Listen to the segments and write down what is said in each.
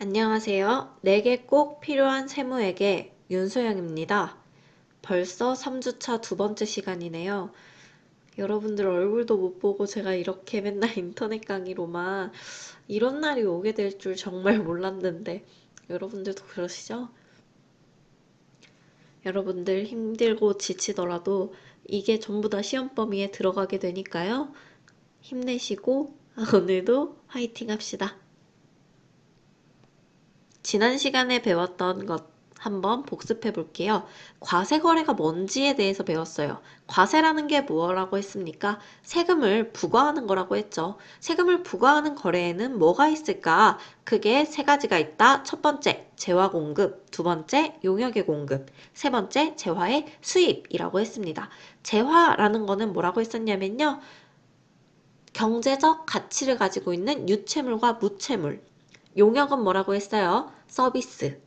안녕하세요. 내게 꼭 필요한 세무에게 윤소영입니다. 벌써 3주차 두 번째 시간이네요. 여러분들 얼굴도 못 보고 제가 이렇게 맨날 인터넷 강의로만 이런 날이 오게 될 줄 정말 몰랐는데 여러분들도 그러시죠? 여러분들 힘들고 지치더라도 이게 전부 다 시험 범위에 들어가게 되니까요. 힘내시고 오늘도 화이팅 합시다. 지난 시간에 배웠던 것 한번 복습해 볼게요. 과세 거래가 뭔지에 대해서 배웠어요. 과세라는 게 뭐라고 했습니까? 세금을 부과하는 거라고 했죠. 세금을 부과하는 거래에는 뭐가 있을까? 크게 세 가지가 있다. 첫 번째, 재화 공급. 두 번째, 용역의 공급. 세 번째, 재화의 수입이라고 했습니다. 재화라는 거는 뭐라고 했었냐면요. 경제적 가치를 가지고 있는 유채물과 무채물. 용역은 뭐라고 했어요? 서비스.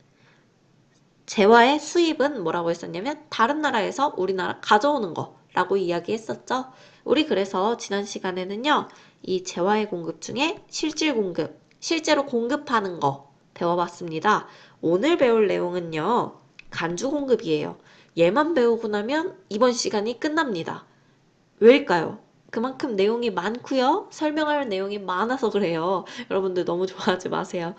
재화의 수입은 뭐라고 했었냐면 다른 나라에서 우리나라 가져오는 거라고 이야기했었죠. 우리 그래서 지난 시간에는요. 이 재화의 공급 중에 실질 공급, 실제로 공급하는 거 배워봤습니다. 오늘 배울 내용은요. 간주 공급이에요. 얘만 배우고 나면 이번 시간이 끝납니다. 왜일까요? 그만큼 내용이 많고요. 설명할 내용이 많아서 그래요. 여러분들 너무 좋아하지 마세요.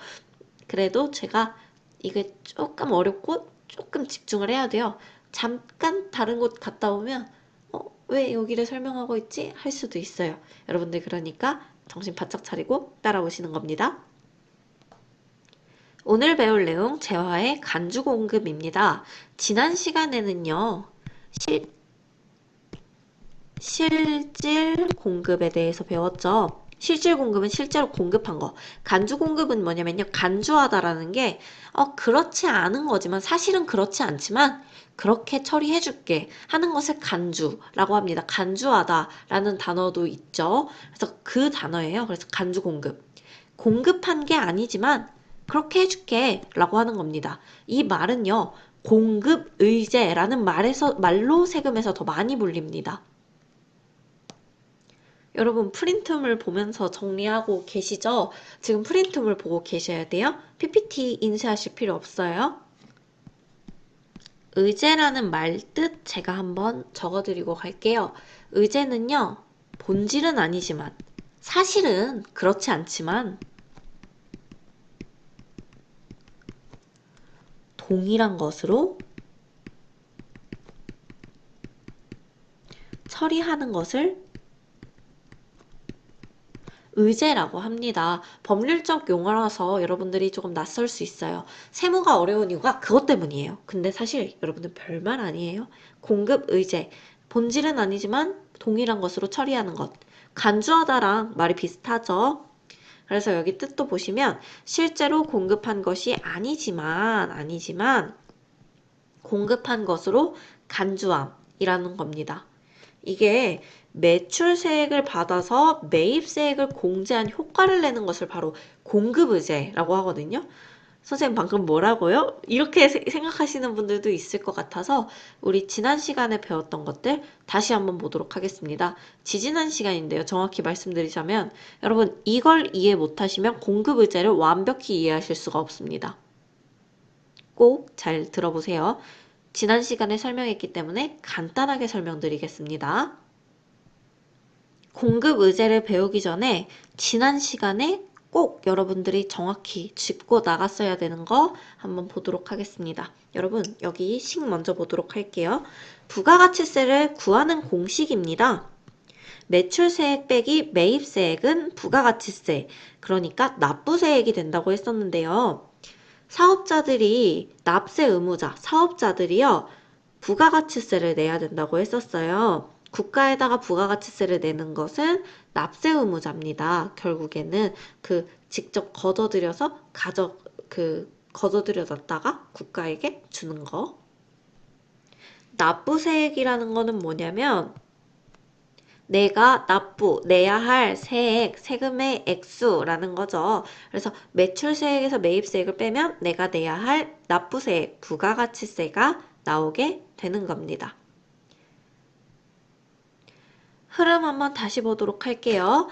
그래도 제가 이게 조금 어렵고 조금 집중을 해야 돼요. 잠깐 다른 곳 갔다 오면 왜 여기를 설명하고 있지? 할 수도 있어요. 여러분들 그러니까 정신 바짝 차리고 따라오시는 겁니다. 오늘 배울 내용 재화의 간주 공급입니다. 지난 시간에는요. 실질 공급에 대해서 배웠죠. 실질 공급은 실제로 공급한 거. 간주 공급은 뭐냐면요. 간주하다라는 게 그렇지 않은 거지만 사실은 그렇지 않지만 그렇게 처리해줄게 하는 것을 간주라고 합니다. 간주하다라는 단어도 있죠. 그래서 그 단어예요. 그래서 간주 공급. 공급한 게 아니지만 그렇게 해줄게 라고 하는 겁니다. 이 말은요. 공급 의제라는 말로 세금에서 더 많이 불립니다. 여러분 프린트물 보면서 정리하고 계시죠? 지금 프린트물 보고 계셔야 돼요. PPT 인쇄하실 필요 없어요. 의제라는 말 뜻 제가 한번 적어드리고 갈게요. 의제는요. 본질은 아니지만 사실은 그렇지 않지만 동일한 것으로 처리하는 것을 의제라고 합니다. 법률적 용어라서 여러분들이 조금 낯설 수 있어요. 세무가 어려운 이유가 그것 때문이에요. 근데 사실 여러분들 별말 아니에요. 공급 의제. 본질은 아니지만 동일한 것으로 처리하는 것. 간주하다랑 말이 비슷하죠? 그래서 여기 뜻도 보시면 실제로 공급한 것이 아니지만 공급한 것으로 간주함이라는 겁니다. 이게 매출세액을 받아서 매입세액을 공제한 효과를 내는 것을 바로 공급의제라고 하거든요. 선생님 방금 뭐라고요? 이렇게 생각하시는 분들도 있을 것 같아서 우리 지난 시간에 배웠던 것들 다시 한번 보도록 하겠습니다. 지지난 시간인데요. 정확히 말씀드리자면 여러분 이걸 이해 못하시면 공급의제를 완벽히 이해하실 수가 없습니다. 꼭 잘 들어보세요. 지난 시간에 설명했기 때문에 간단하게 설명드리겠습니다. 공급 의제를 배우기 전에 지난 시간에 꼭 여러분들이 정확히 짚고 나갔어야 되는 거 한번 보도록 하겠습니다. 여러분 여기 식 먼저 보도록 할게요. 부가가치세를 구하는 공식입니다. 매출세액 빼기 매입세액은 부가가치세, 그러니까 납부세액이 된다고 했었는데요. 사업자들이 납세 의무자, 사업자들이요. 부가가치세를 내야 된다고 했었어요. 국가에다가 부가가치세를 내는 것은 납세 의무자입니다. 결국에는 직접 거둬들여놨다가 국가에게 주는 거. 납부세액이라는 거는 뭐냐면 내가 내야 할 세금의 액수라는 거죠. 그래서 매출세액에서 매입세액을 빼면 내가 내야 할 납부세액, 부가가치세가 나오게 되는 겁니다. 흐름 한번 다시 보도록 할게요.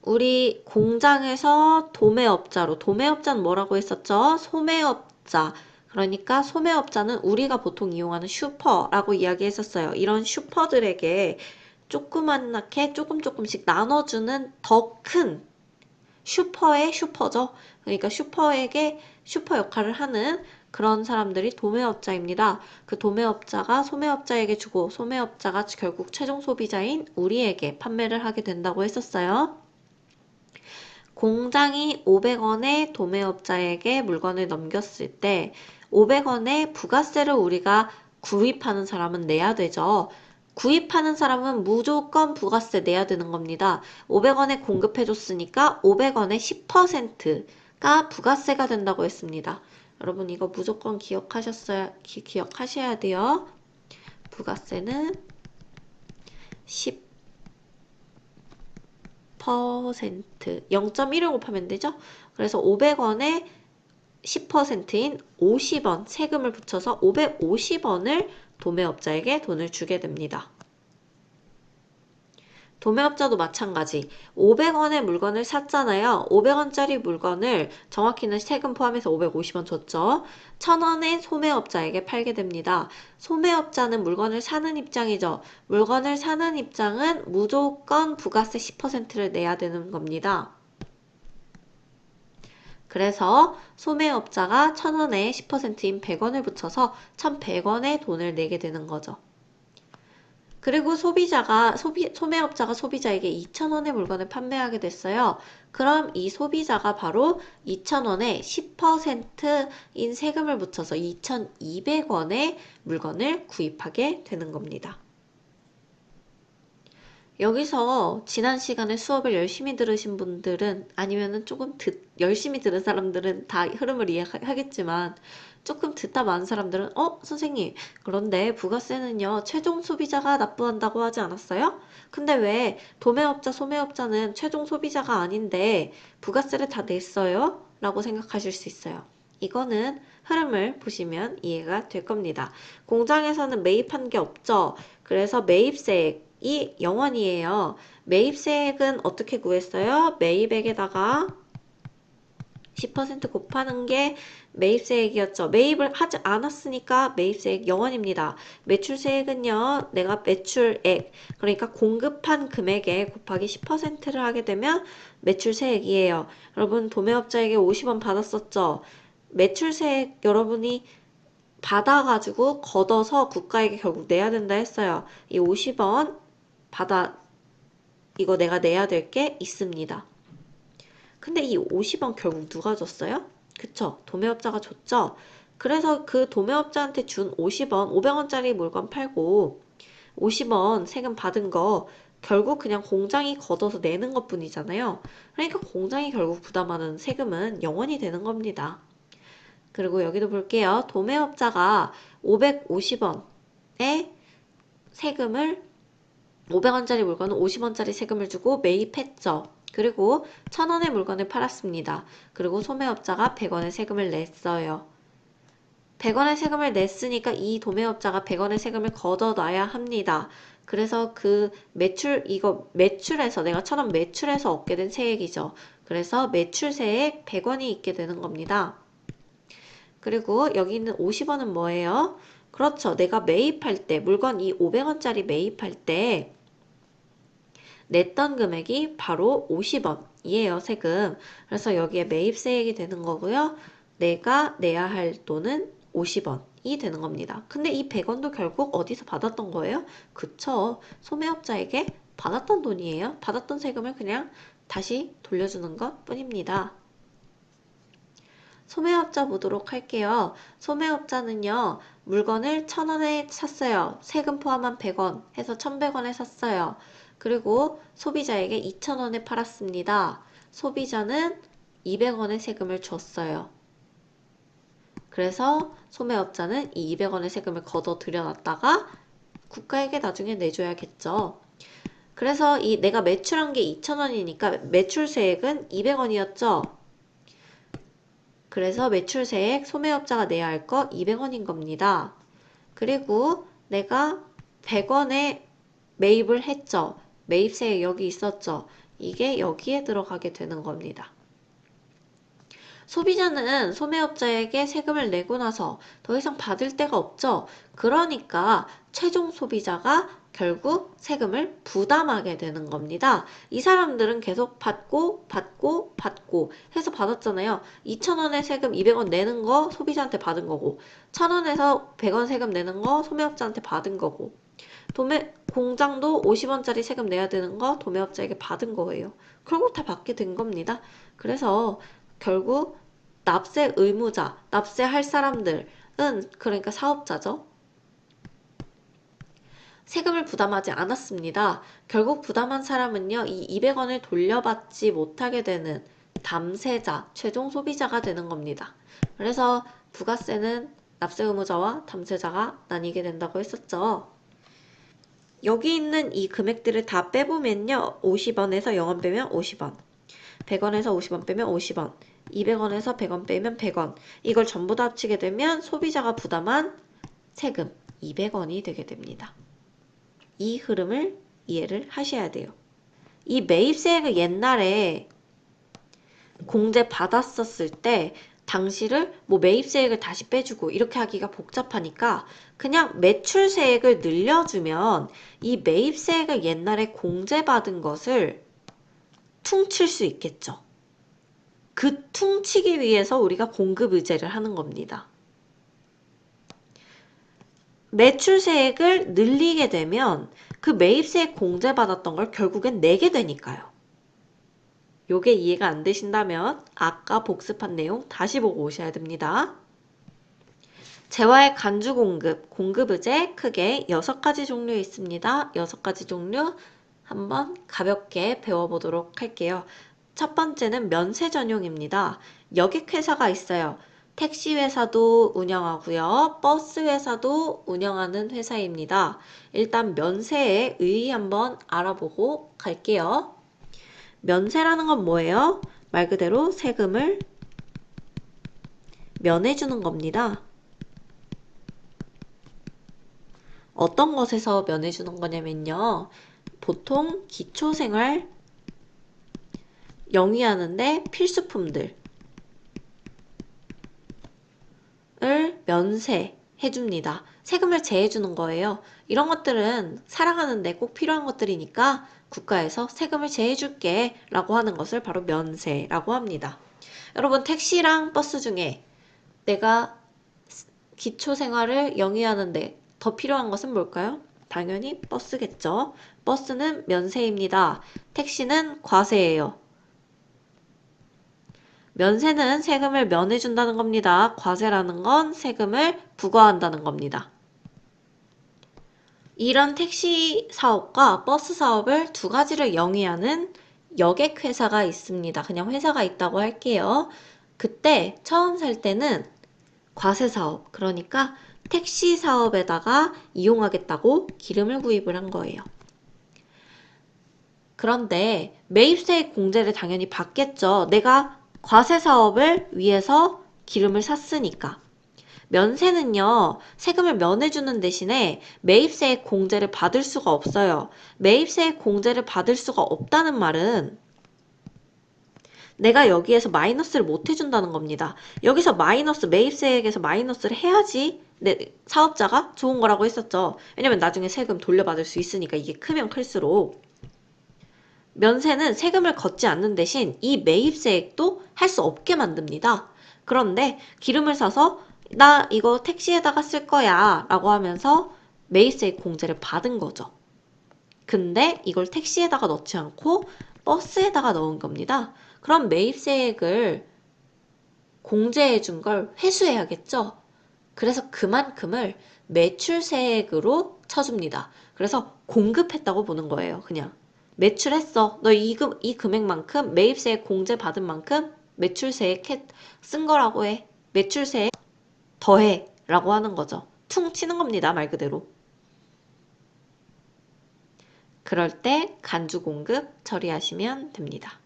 우리 공장에서 도매업자로, 도매업자는 뭐라고 했었죠? 소매업자. 그러니까 소매업자는 우리가 보통 이용하는 슈퍼라고 이야기했었어요. 이런 슈퍼들에게 조그맣게 조금씩 나눠주는 더 큰 슈퍼의 슈퍼죠. 그러니까 슈퍼에게 슈퍼 역할을 하는 그런 사람들이 도매업자입니다. 그 도매업자가 소매업자에게 주고 소매업자가 결국 최종 소비자인 우리에게 판매를 하게 된다고 했었어요. 공장이 500원에 도매업자에게 물건을 넘겼을 때 500원의 부가세를 우리가 구입하는 사람은 내야 되죠. 구입하는 사람은 무조건 부가세 내야 되는 겁니다. 500원에 공급해줬으니까 500원의 10%가 부가세가 된다고 했습니다. 여러분 이거 무조건 기억하셔야 돼요. 부가세는 0.1을 곱하면 되죠? 그래서 500원에 10%인 50원 세금을 붙여서 550원을 도매업자에게 돈을 주게 됩니다. 도매업자도 마찬가지 500원의 물건을 샀잖아요. 500원짜리 물건을 정확히는 세금 포함해서 550원 줬죠. 1000원에 소매업자에게 팔게 됩니다. 소매업자는 물건을 사는 입장이죠. 물건을 사는 입장은 무조건 부가세 10%를 내야 되는 겁니다. 그래서 소매업자가 1000원에 10%인 100원을 붙여서 1100원의 돈을 내게 되는 거죠. 그리고 소매업자가 소비자에게 2,000원의 물건을 판매하게 됐어요. 그럼 이 소비자가 바로 2,000원에 10%인 세금을 붙여서 2,200원의 물건을 구입하게 되는 겁니다. 여기서 지난 시간에 수업을 열심히 들으신 분들은 아니면은 조금 열심히 들은 사람들은 다 흐름을 이해하겠지만 조금 듣다 많은 사람들은 선생님 그런데 부가세는요 최종 소비자가 납부한다고 하지 않았어요? 근데 왜 도매업자 소매업자는 최종 소비자가 아닌데 부가세를 다 냈어요? 라고 생각하실 수 있어요. 이거는 흐름을 보시면 이해가 될 겁니다. 공장에서는 매입한 게 없죠. 그래서 매입세액이 0원이에요. 매입세액은 어떻게 구했어요? 매입액에다가 10% 곱하는 게 매입세액이었죠. 매입을 하지 않았으니까 매입세액 0원입니다. 매출세액은요. 내가 매출액, 그러니까 공급한 금액에 곱하기 10%를 하게 되면 매출세액이에요. 여러분 도매업자에게 50원 받았었죠. 매출세액 여러분이 받아가지고 걷어서 국가에게 결국 내야 된다 했어요. 이 50원 이거 내가 내야 될 게 있습니다. 근데 이 50원 결국 누가 줬어요? 그쵸? 도매업자가 줬죠? 그래서 그 도매업자한테 준 50원, 500원짜리 물건 팔고 50원 세금 받은 거 결국 그냥 공장이 걷어서 내는 것 뿐이잖아요. 그러니까 공장이 결국 부담하는 세금은 0원이 되는 겁니다. 그리고 여기도 볼게요. 도매업자가 550원의 세금을 500원짜리 물건은 50원짜리 세금을 주고 매입했죠. 그리고 1000원의 물건을 팔았습니다. 그리고 소매업자가 100원의 세금을 냈어요. 100원의 세금을 냈으니까 이 도매업자가 100원의 세금을 걷어놔야 합니다. 그래서 그 매출에서 내가 1000원 매출해서 얻게 된 세액이죠. 그래서 매출세액 100원이 있게 되는 겁니다. 그리고 여기 있는 50원은 뭐예요? 그렇죠. 내가 매입할 때 물건 이 500원짜리 매입할 때 냈던 금액이 바로 50원이에요, 세금. 그래서 여기에 매입세액이 되는 거고요. 내가 내야 할 돈은 50원이 되는 겁니다. 근데 이 100원도 결국 어디서 받았던 거예요? 그쵸. 소매업자에게 받았던 돈이에요. 받았던 세금을 그냥 다시 돌려주는 것 뿐입니다. 소매업자 보도록 할게요. 소매업자는요, 물건을 1000원에 샀어요. 세금 포함한 100원 해서 1100원에 샀어요. 그리고 소비자에게 2000원에 팔았습니다. 소비자는 200원의 세금을 줬어요. 그래서 소매업자는 이 200원의 세금을 걷어 들여놨다가 국가에게 나중에 내줘야겠죠. 그래서 내가 매출한 게 2000원이니까 매출세액은 200원이었죠. 그래서 매출세액 소매업자가 내야 할 거 200원인 겁니다. 그리고 내가 100원에 매입을 했죠. 매입세액 여기 있었죠. 이게 여기에 들어가게 되는 겁니다. 소비자는 소매업자에게 세금을 내고 나서 더 이상 받을 데가 없죠. 그러니까 최종 소비자가 결국 세금을 부담하게 되는 겁니다. 이 사람들은 계속 받고 해서 받았잖아요. 2,000원의 세금 200원 내는 거 소비자한테 받은 거고 1,000원에서 100원 세금 내는 거 소매업자한테 받은 거고 공장도 50원짜리 세금 내야 되는 거 도매업자에게 받은 거예요. 결국 다 받게 된 겁니다. 그래서 결국 납세 의무자, 납세할 사람들은 그러니까 사업자죠. 세금을 부담하지 않았습니다. 결국 부담한 사람은요, 이 200원을 돌려받지 못하게 되는 담세자, 최종 소비자가 되는 겁니다. 그래서 부가세는 납세 의무자와 담세자가 나뉘게 된다고 했었죠. 여기 있는 이 금액들을 다 빼보면요, 50원에서 0원 빼면 50원, 100원에서 50원 빼면 50원, 200원에서 100원 빼면 100원. 이걸 전부 다 합치게 되면 소비자가 부담한 세금 200원이 되게 됩니다. 이 흐름을 이해를 하셔야 돼요. 이 매입세액을 옛날에 공제 받았었을 때 당시를 뭐 매입세액을 다시 빼주고 이렇게 하기가 복잡하니까 그냥 매출세액을 늘려주면 이 매입세액을 옛날에 공제받은 것을 퉁칠 수 있겠죠. 그 퉁치기 위해서 우리가 공급 의제를 하는 겁니다. 매출세액을 늘리게 되면 그 매입세액 공제받았던 걸 결국엔 내게 되니까요. 요게 이해가 안 되신다면 아까 복습한 내용 다시 보고 오셔야 됩니다. 재화의 간주 공급 의제 크게 6가지 종류 있습니다. 6가지 종류 한번 가볍게 배워보도록 할게요. 첫 번째는 면세 전용입니다. 여객회사가 있어요. 택시 회사도 운영하고요. 버스 회사도 운영하는 회사입니다. 일단 면세에 의의 한번 알아보고 갈게요. 면세라는 건 뭐예요? 말 그대로 세금을 면해주는 겁니다. 어떤 것에서 면해주는 거냐면요. 보통 기초생활 영위하는데 필수품들을 면세해줍니다. 세금을 제해주는 거예요. 이런 것들은 살아가는데 꼭 필요한 것들이니까 국가에서 세금을 제해줄게 라고 하는 것을 바로 면세라고 합니다. 여러분 택시랑 버스 중에 내가 기초생활을 영위하는데 더 필요한 것은 뭘까요? 당연히 버스겠죠. 버스는 면세입니다. 택시는 과세예요. 면세는 세금을 면해준다는 겁니다. 과세라는 건 세금을 부과한다는 겁니다. 이런 택시 사업과 버스 사업을 두 가지를 영위하는 여객회사가 있습니다. 그냥 회사가 있다고 할게요. 그때 처음 살 때는 과세 사업, 그러니까 택시 사업에다가 이용하겠다고 기름을 구입을 한 거예요. 그런데 매입세액 공제를 당연히 받겠죠. 내가 과세 사업을 위해서 기름을 샀으니까. 면세는요, 세금을 면해주는 대신에 매입세액 공제를 받을 수가 없어요. 매입세액 공제를 받을 수가 없다는 말은 내가 여기에서 마이너스를 못 해준다는 겁니다. 여기서 매입세액에서 마이너스를 해야지 사업자가 좋은 거라고 했었죠. 왜냐면 나중에 세금 돌려받을 수 있으니까 이게 크면 클수록. 면세는 세금을 걷지 않는 대신 이 매입세액도 할 수 없게 만듭니다. 그런데 기름을 사서 나 이거 택시에다가 쓸 거야 라고 하면서 매입세액 공제를 받은 거죠. 근데 이걸 택시에다가 넣지 않고 버스에다가 넣은 겁니다. 그럼 매입세액을 공제해 준 걸 회수해야겠죠? 그래서 그만큼을 매출세액으로 쳐줍니다. 그래서 공급했다고 보는 거예요. 그냥 매출했어. 너 이 금액만큼 매입세액 공제받은 만큼 매출세액 쓴 거라고 해. 매출세액 더해 라고 하는 거죠. 퉁 치는 겁니다. 말 그대로. 그럴 때 간주공급 처리하시면 됩니다.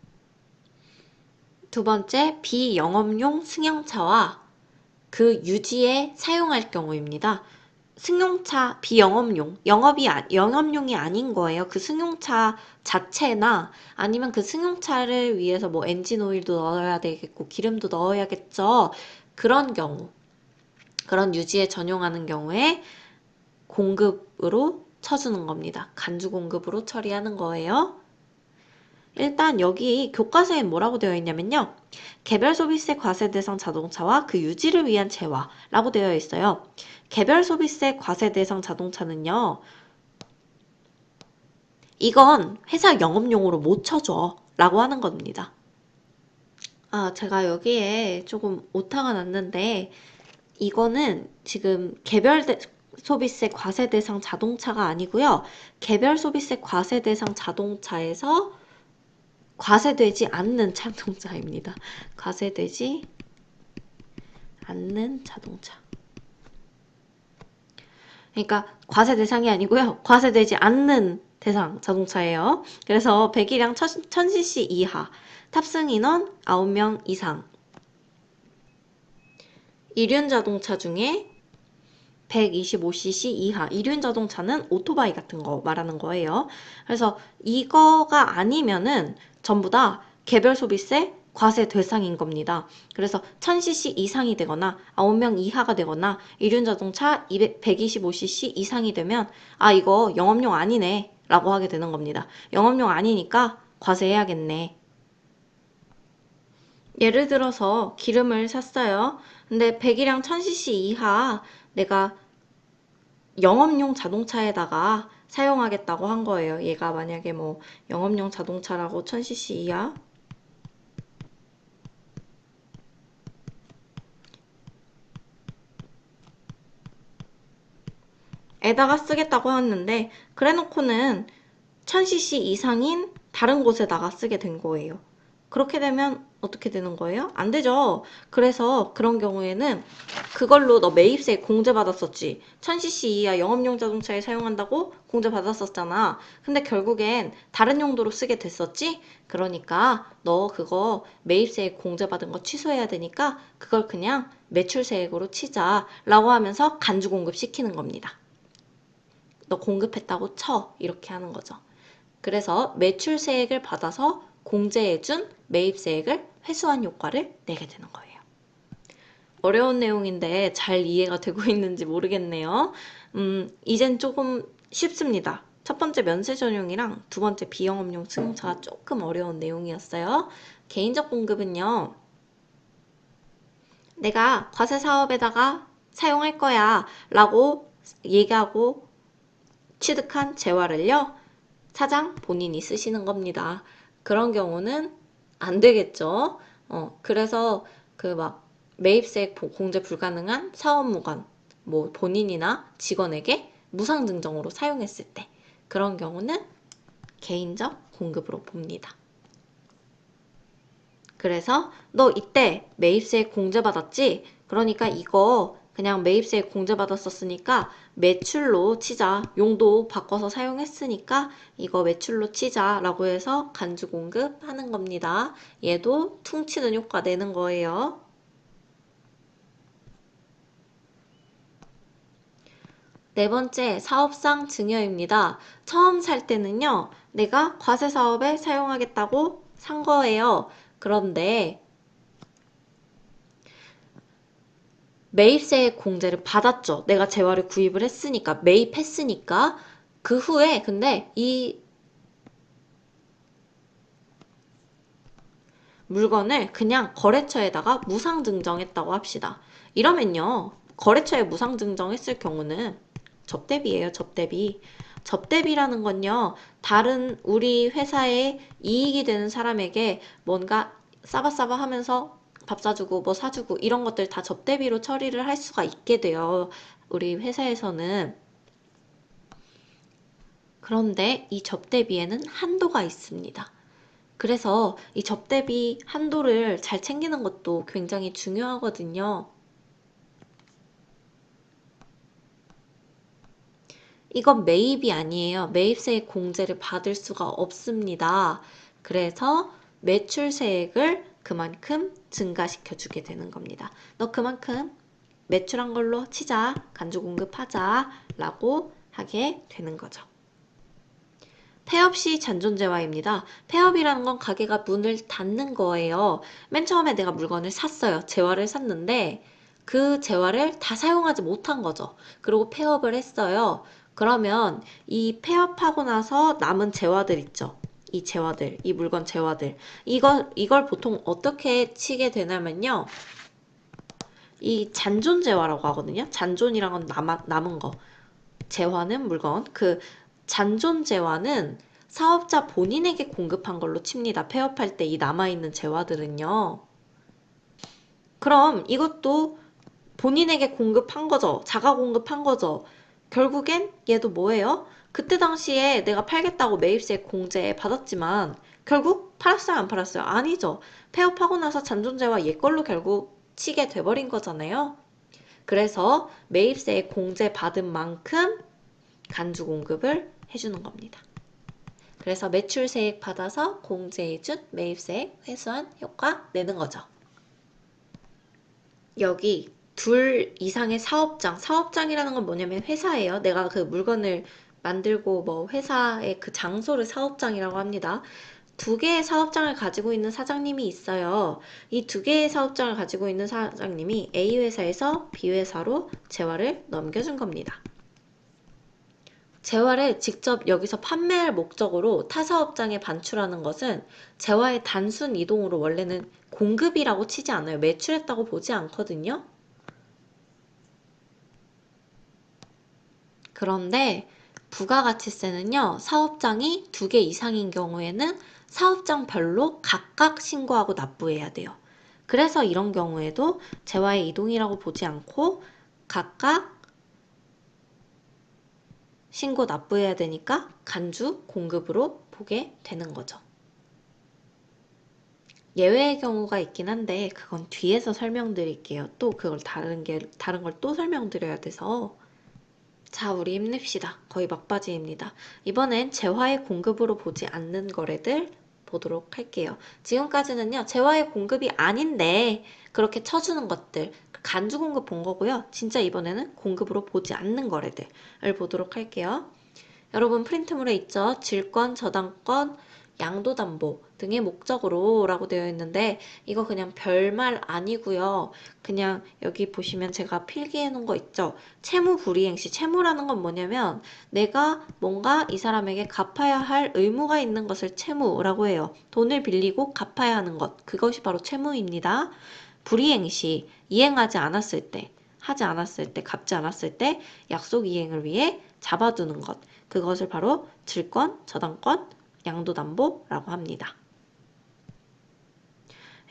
두 번째, 비영업용 승용차와 그 유지에 사용할 경우입니다. 승용차 영업용이 아닌 거예요. 그 승용차 자체나 아니면 그 승용차를 위해서 뭐 엔진 오일도 넣어야 되겠고 기름도 넣어야겠죠. 그런 경우, 그런 유지에 전용하는 경우에 공급으로 쳐주는 겁니다. 간주 공급으로 처리하는 거예요. 일단 여기 교과서에 뭐라고 되어 있냐면요. 개별 소비세 과세 대상 자동차와 그 유지를 위한 재화라고 되어 있어요. 개별 소비세 과세 대상 자동차는요. 이건 회사 영업용으로 못 쳐줘 라고 하는 겁니다. 제가 여기에 조금 오타가 났는데 이거는 지금 소비세 과세 대상 자동차가 아니고요. 개별 소비세 과세 대상 자동차에서 과세되지 않는 자동차입니다. 과세되지 않는 자동차. 그러니까 과세 대상이 아니고요. 과세되지 않는 대상 자동차예요. 그래서 배기량 1000cc 이하, 탑승 인원 9명 이상. 이륜 자동차 중에 125cc 이하, 이륜 자동차는 오토바이 같은 거 말하는 거예요. 그래서 이거가 아니면은 전부 다 개별 소비세 과세 대상인 겁니다. 그래서 1000cc 이상이 되거나 9명 이하가 되거나 이륜 자동차 125cc 이상이 되면 이거 영업용 아니네 라고 하게 되는 겁니다. 영업용 아니니까 과세해야겠네. 예를 들어서 기름을 샀어요. 근데 배기량 1000cc 이하 내가 영업용 자동차에다가 사용하겠다고 한 거예요. 얘가 만약에 뭐 영업용 자동차라고 1000cc 이하 에다가 쓰겠다고 했는데 그래 놓고는 1000cc 이상인 다른 곳에다가 쓰게 된 거예요. 그렇게 되면 어떻게 되는 거예요? 안 되죠. 그래서 그런 경우에는 그걸로 너 매입세 공제받았었지. 1000cc 이하 영업용 자동차에 사용한다고 공제받았었잖아. 근데 결국엔 다른 용도로 쓰게 됐었지? 그러니까 너 그거 매입세 공제받은 거 취소해야 되니까 그걸 그냥 매출세액으로 치자 라고 하면서 간주 공급시키는 겁니다. 너 공급했다고 쳐. 이렇게 하는 거죠. 그래서 매출세액을 받아서 공제해준 매입세액을 회수한 효과를 내게 되는 거예요. 어려운 내용인데 잘 이해가 되고 있는지 모르겠네요. 이젠 조금 쉽습니다. 첫 번째 면세 전용이랑 두 번째 비영업용 승용차가 조금 어려운 내용이었어요. 개인적 공급은요. 내가 과세 사업에다가 사용할 거야 라고 얘기하고 취득한 재화를요. 사장 본인이 쓰시는 겁니다. 그런 경우는 안 되겠죠. 그래서 그 막 매입세액 공제 불가능한 사업무관, 뭐 본인이나 직원에게 무상증정으로 사용했을 때 그런 경우는 개인적 공급으로 봅니다. 그래서 너 이때 매입세액 공제받았지? 그러니까 이거 그냥 매입세액 공제받았었으니까 매출로 치자. 용도 바꿔서 사용했으니까 이거 매출로 치자 라고 해서 간주 공급하는 겁니다. 얘도 퉁치는 효과 내는 거예요. 네 번째, 사업상 증여입니다. 처음 살 때는요, 내가 과세 사업에 사용하겠다고 산 거예요. 그런데 매입세 공제를 받았죠. 내가 재화를 구입을 했으니까, 매입했으니까. 그 후에 근데 이 물건을 그냥 거래처에다가 무상증정했다고 합시다. 이러면요. 거래처에 무상증정했을 경우는 접대비예요. 접대비. 접대비라는 건요. 다른 우리 회사에 이익이 되는 사람에게 뭔가 싸바싸바 하면서 밥 사주고 뭐 사주고 이런 것들 다 접대비로 처리를 할 수가 있게 돼요. 우리 회사에서는. 그런데 이 접대비에는 한도가 있습니다. 그래서 이 접대비 한도를 잘 챙기는 것도 굉장히 중요하거든요. 이건 매입이 아니에요. 매입세액 공제를 받을 수가 없습니다. 그래서 매출세액을 그만큼 증가시켜 주게 되는 겁니다. 너 그만큼 매출한 걸로 치자, 간주 공급하자 라고 하게 되는 거죠. 폐업 시 잔존재화입니다. 폐업이라는 건 가게가 문을 닫는 거예요. 맨 처음에 내가 물건을 샀어요. 재화를 샀는데 그 재화를 다 사용하지 못한 거죠. 그리고 폐업을 했어요. 그러면 이 폐업하고 나서 남은 재화들 있죠. 이 재화들, 이 물건 재화들. 이걸 보통 어떻게 치게 되냐면요. 이 잔존재화라고 하거든요. 잔존이란 건 남은 거. 재화는 물건. 그 잔존재화는 사업자 본인에게 공급한 걸로 칩니다. 폐업할 때 이 남아있는 재화들은요. 그럼 이것도 본인에게 공급한 거죠. 자가 공급한 거죠. 결국엔 얘도 뭐예요? 그때 당시에 내가 팔겠다고 매입세 공제 받았지만 결국 팔았어요? 안 팔았어요? 아니죠. 폐업하고 나서 잔존재화 얘 걸로 결국 치게 돼버린 거잖아요. 그래서 매입세 공제 받은 만큼 간주 공급을 해주는 겁니다. 그래서 매출세액 받아서 공제해준 매입세액 회수한 효과 내는 거죠. 여기 둘 이상의 사업장이라는 건 뭐냐면 회사예요. 내가 그 물건을 만들고 뭐 회사의 그 장소를 사업장이라고 합니다. 두 개의 사업장을 가지고 있는 사장님이 있어요. 이 두 개의 사업장을 가지고 있는 사장님이 A 회사에서 B 회사로 재화를 넘겨준 겁니다. 재화를 직접 여기서 판매할 목적으로 타 사업장에 반출하는 것은 재화의 단순 이동으로 원래는 공급이라고 치지 않아요. 매출했다고 보지 않거든요. 그런데 부가가치세는요. 사업장이 두 개 이상인 경우에는 사업장별로 각각 신고하고 납부해야 돼요. 그래서 이런 경우에도 재화의 이동이라고 보지 않고 각각 신고 납부해야 되니까 간주 공급으로 보게 되는 거죠. 예외의 경우가 있긴 한데 그건 뒤에서 설명드릴게요. 또 그걸 다른 걸 또 설명드려야 돼서. 자, 우리 힘냅시다. 거의 막바지입니다. 이번엔 재화의 공급으로 보지 않는 거래들 보도록 할게요. 지금까지는요, 재화의 공급이 아닌데 그렇게 쳐주는 것들, 간주 공급 본 거고요. 진짜 이번에는 공급으로 보지 않는 거래들을 보도록 할게요. 여러분 프린트물에 있죠? 질권, 저당권, 양도담보 등의 목적으로 라고 되어 있는데 이거 그냥 별말 아니고요. 그냥 여기 보시면 제가 필기해 놓은 거 있죠? 채무 불이행시. 채무라는 건 뭐냐면 내가 뭔가 이 사람에게 갚아야 할 의무가 있는 것을 채무라고 해요. 돈을 빌리고 갚아야 하는 것. 그것이 바로 채무입니다. 불이행시. 이행하지 않았을 때, 하지 않았을 때, 갚지 않았을 때 약속 이행을 위해 잡아두는 것. 그것을 바로 질권, 저당권, 양도담보라고 합니다.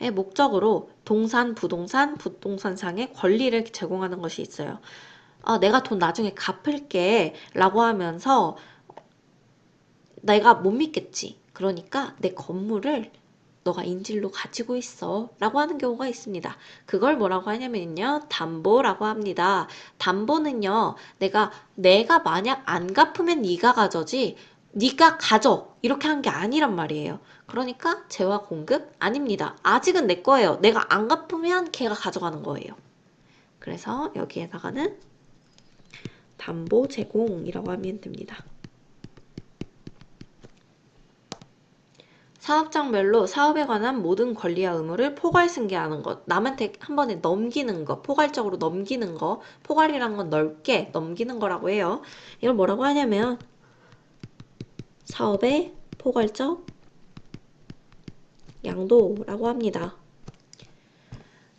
의 목적으로 동산, 부동산상의 권리를 제공하는 것이 있어요. 내가 돈 나중에 갚을게 라고 하면서 내가 못 믿겠지. 그러니까 내 건물을 너가 인질로 가지고 있어 라고 하는 경우가 있습니다. 그걸 뭐라고 하냐면요. 담보라고 합니다. 담보는요. 내가 만약 안 갚으면 네가 가져지 네가 가져 이렇게 한 게 아니란 말이에요. 그러니까 재화 공급 아닙니다. 아직은 내 거예요. 내가 안 갚으면 걔가 가져가는 거예요. 그래서 여기에다가는 담보 제공이라고 하면 됩니다. 사업장별로 사업에 관한 모든 권리와 의무를 포괄 승계하는 것, 남한테 한 번에 넘기는 것, 포괄적으로 넘기는 거, 포괄이란 건 넓게 넘기는 거라고 해요. 이걸 뭐라고 하냐면 사업의 포괄적 양도라고 합니다.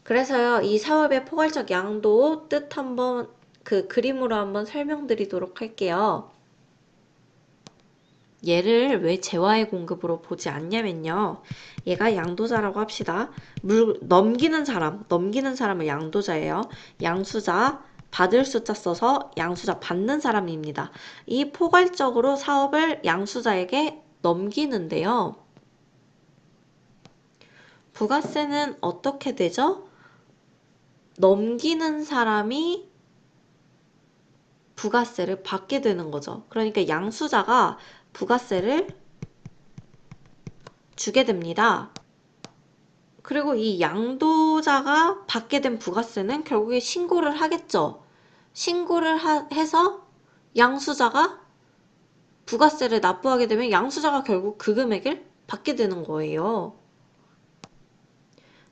그래서요, 이 사업의 포괄적 양도 뜻 한번 그 그림으로 한번 설명드리도록 할게요. 얘를 왜 재화의 공급으로 보지 않냐면요. 얘가 양도자라고 합시다. 넘기는 사람은 양도자예요. 양수자, 받을 숫자 써서 양수자 받는 사람입니다. 이 포괄적으로 사업을 양수자에게 넘기는데요. 부가세는 어떻게 되죠? 넘기는 사람이 부가세를 받게 되는 거죠. 그러니까 양수자가 부가세를 주게 됩니다. 그리고 이 양도자가 받게 된 부가세는 결국에 신고를 하겠죠. 신고를 해서 양수자가 부가세를 납부하게 되면 양수자가 결국 그 금액을 받게 되는 거예요.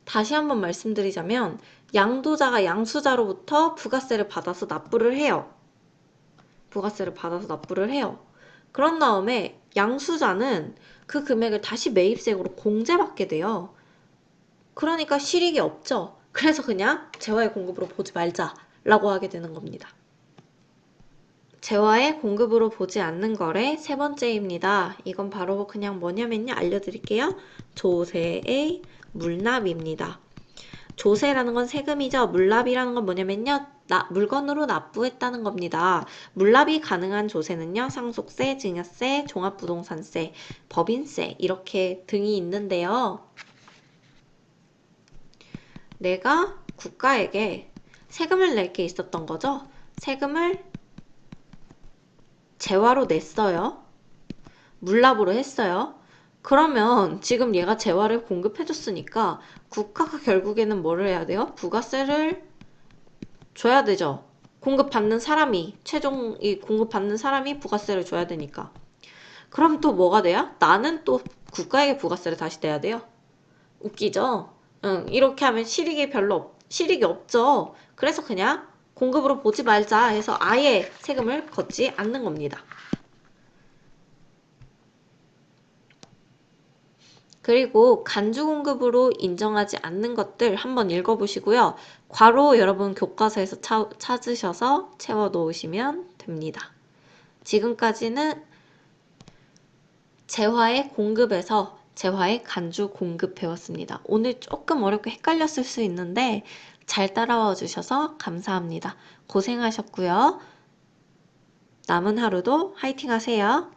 다시 한번 말씀드리자면 양도자가 양수자로부터 부가세를 받아서 납부를 해요. 부가세를 받아서 납부를 해요. 그런 다음에 양수자는 그 금액을 다시 매입세액으로 공제받게 돼요. 그러니까 실익이 없죠. 그래서 그냥 재화의 공급으로 보지 말자라고 하게 되는 겁니다. 재화의 공급으로 보지 않는 거래 세 번째입니다. 이건 바로 그냥 뭐냐면요. 알려드릴게요. 조세의 물납입니다. 조세라는 건 세금이죠. 물납이라는 건 뭐냐면요. 물건으로 납부했다는 겁니다. 물납이 가능한 조세는요. 상속세, 증여세, 종합부동산세, 법인세 이렇게 등이 있는데요. 내가 국가에게 세금을 낼 게 있었던 거죠. 세금을 재화로 냈어요. 물납으로 했어요. 그러면 지금 얘가 재화를 공급해줬으니까 국가가 결국에는 뭐를 해야 돼요? 부가세를 줘야 되죠. 공급받는 사람이, 최종 이 공급받는 사람이 부가세를 줘야 되니까. 그럼 또 뭐가 돼요? 나는 또 국가에게 부가세를 다시 내야 돼요. 웃기죠? 응, 이렇게 하면 실익이 없죠. 그래서 그냥 공급으로 보지 말자 해서 아예 세금을 걷지 않는 겁니다. 그리고 간주 공급으로 인정하지 않는 것들 한번 읽어보시고요. 괄호 여러분 교과서에서 찾으셔서 채워 놓으시면 됩니다. 지금까지는 재화의 공급에서 재화의 간주 공급 배웠습니다. 오늘 조금 어렵게 헷갈렸을 수 있는데 잘 따라와 주셔서 감사합니다. 고생하셨고요. 남은 하루도 화이팅 하세요.